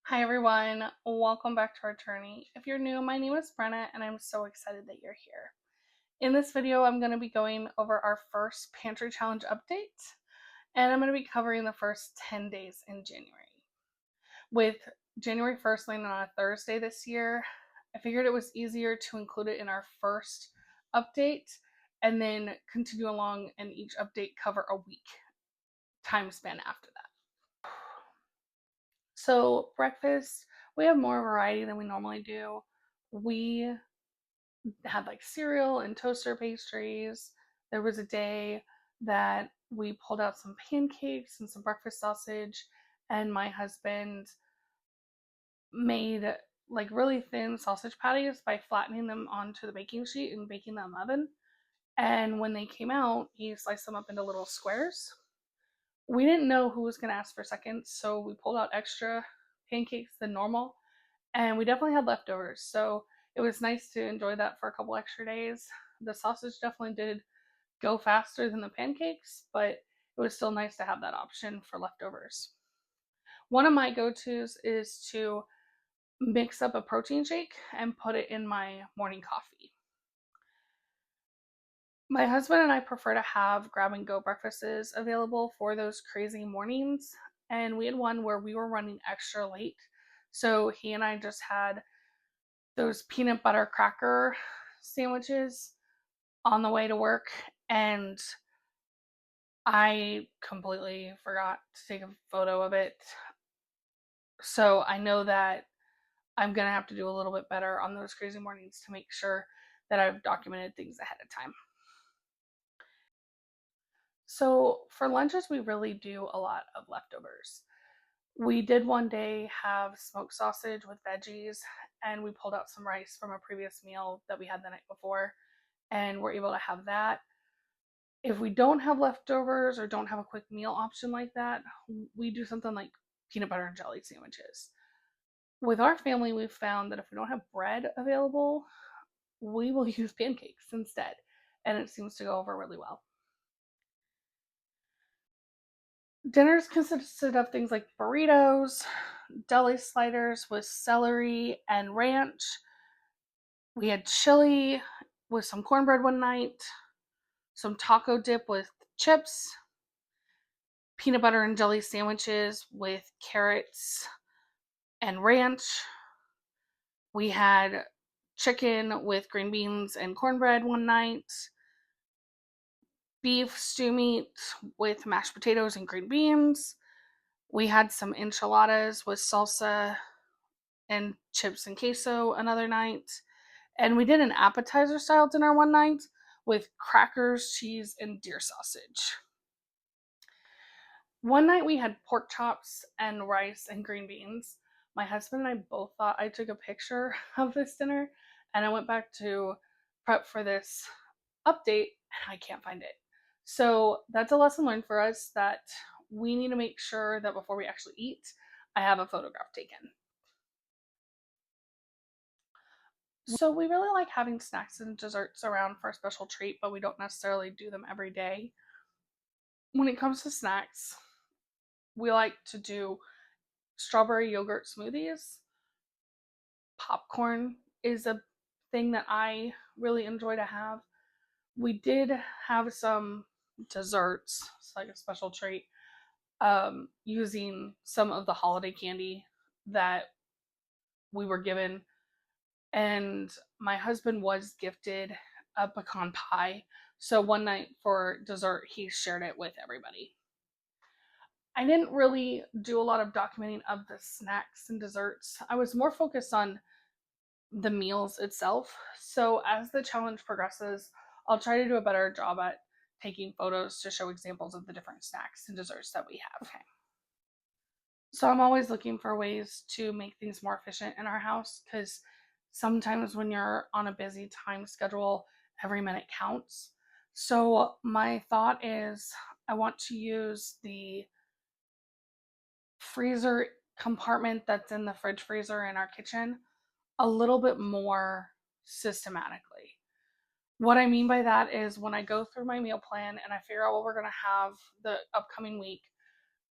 Hi everyone, welcome back to our journey. If you're new, my name is Brenna and I'm so excited that you're here. In this video, I'm going to be going over our first Pantry Challenge update and I'm going to be covering the first 10 days in January. With January 1st landing on a Thursday this year, I figured it was easier to include it in our first update and then continue along and each update cover a week time span after that. So breakfast, we have more variety than we normally do. We had like cereal and toaster pastries. There was a day that we pulled out some pancakes and some breakfast sausage, and my husband made like really thin sausage patties by flattening them onto the baking sheet and baking them in the oven. And when they came out, he sliced them up into little squares. We didn't know who was going to ask for seconds, so we pulled out extra pancakes than normal, and we definitely had leftovers, so it was nice to enjoy that for a couple extra days. The sausage definitely did go faster than the pancakes, but it was still nice to have that option for leftovers. One of my go-tos is to mix up a protein shake and put it in my morning coffee. My husband and I prefer to have grab and go breakfasts available for those crazy mornings, and we had one where we were running extra late, so he and I just had those peanut butter cracker sandwiches on the way to work, and I completely forgot to take a photo of it. So I know that I'm going to have to do a little bit better on those crazy mornings to make sure that I've documented things ahead of time. So for lunches, we really do a lot of leftovers. We did one day have smoked sausage with veggies, and we pulled out some rice from a previous meal that we had the night before, and we're able to have that. If we don't have leftovers or don't have a quick meal option like that, we do something like peanut butter and jelly sandwiches. With our family, we've found that if we don't have bread available, we will use pancakes instead, and it seems to go over really well. Dinners consisted of things like burritos, deli sliders with celery and ranch. We had chili with some cornbread one night, some taco dip with chips, peanut butter and jelly sandwiches with carrots and ranch. We had chicken with green beans and cornbread one night, beef stew meat with mashed potatoes and green beans. We had some enchiladas with salsa and chips and queso another night. And we did an appetizer style dinner one night with crackers, cheese, and deer sausage. One night we had pork chops and rice and green beans. My husband and I both thought I took a picture of this dinner, and I went back to prep for this update and I can't find it. So that's a lesson learned for us that we need to make sure that before we actually eat, I have a photograph taken. So we really like having snacks and desserts around for a special treat, but we don't necessarily do them every day. When it comes to snacks, we like to do strawberry yogurt smoothies. Popcorn is a thing that I really enjoy to have. We did have some desserts, it's like a special treat, using some of the holiday candy that we were given. And my husband was gifted a pecan pie. So one night for dessert, he shared it with everybody. I didn't really do a lot of documenting of the snacks and desserts. I was more focused on the meals itself. So as the challenge progresses, I'll try to do a better job at taking photos to show examples of the different snacks and desserts that we have. Okay. So I'm always looking for ways to make things more efficient in our house because sometimes when you're on a busy time schedule, every minute counts. So my thought is I want to use the freezer compartment that's in the fridge freezer in our kitchen a little bit more systematically. What I mean by that is when I go through my meal plan and I figure out what we're going to have the upcoming week,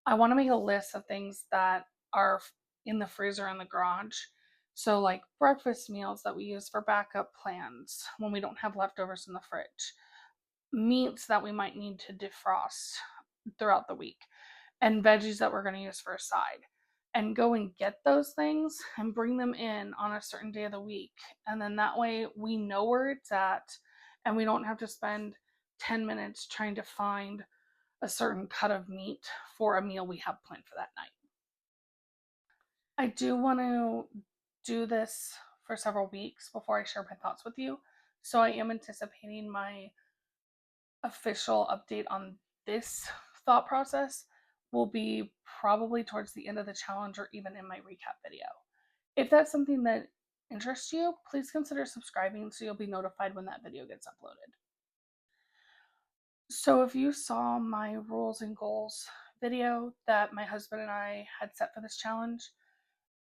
I want to make a list of things that are in the freezer in the garage. So, like breakfast meals that we use for backup plans when we don't have leftovers in the fridge, meats that we might need to defrost throughout the week, and veggies that we're going to use for a side. And go and get those things and bring them in on a certain day of the week. And then that way we know where it's at and we don't have to spend 10 minutes trying to find a certain cut of meat for a meal we have planned for that night. I do want to do this for several weeks before I share my thoughts with you. So I am anticipating my official update on this thought process will be probably towards the end of the challenge or even in my recap video. If that's something that interests you, please consider subscribing so you'll be notified when that video gets uploaded. So if you saw my rules and goals video that my husband and I had set for this challenge,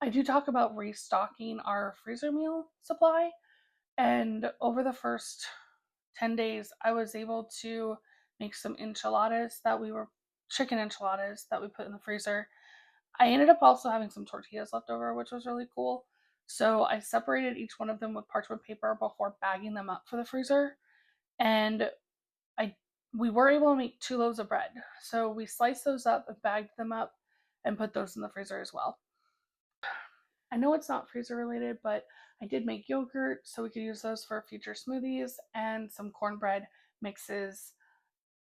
I do talk about restocking our freezer meal supply. And over the first 10 days, I was able to make some chicken enchiladas that we put in the freezer. I ended up also having some tortillas left over, which was really cool. So I separated each one of them with parchment paper before bagging them up for the freezer. And we were able to make 2 loaves of bread. So we sliced those up and bagged them up and put those in the freezer as well. I know it's not freezer related, but I did make yogurt so we could use those for future smoothies, and some cornbread mixes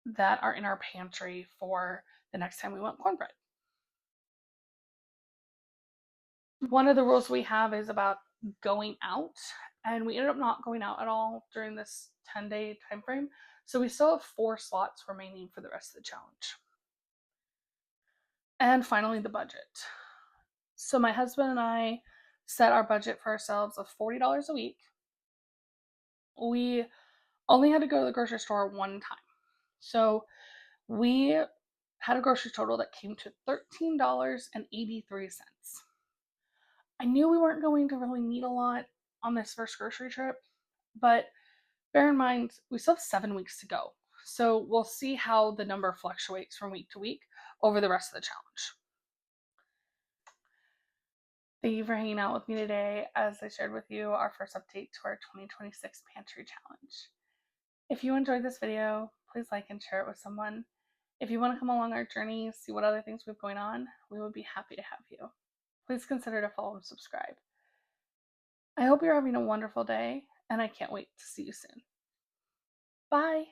that are in our pantry for the next time we want cornbread. One of the rules we have is about going out, and we ended up not going out at all during this 10-day time frame. So we still have 4 slots remaining for the rest of the challenge. And finally, the budget. So my husband and I set our budget for ourselves of $40 a week. We only had to go to the grocery store one time. So we had a grocery total that came to $13.83. I knew we weren't going to really need a lot on this first grocery trip, but bear in mind, we still have 7 weeks to go. So we'll see how the number fluctuates from week to week over the rest of the challenge. Thank you for hanging out with me today as I shared with you our first update to our 2026 Pantry Challenge. If you enjoyed this video, please like and share it with someone. If you want to come along our journey, see what other things we have going on, we would be happy to have you. Please consider to follow and subscribe. I hope you're having a wonderful day, and I can't wait to see you soon. Bye!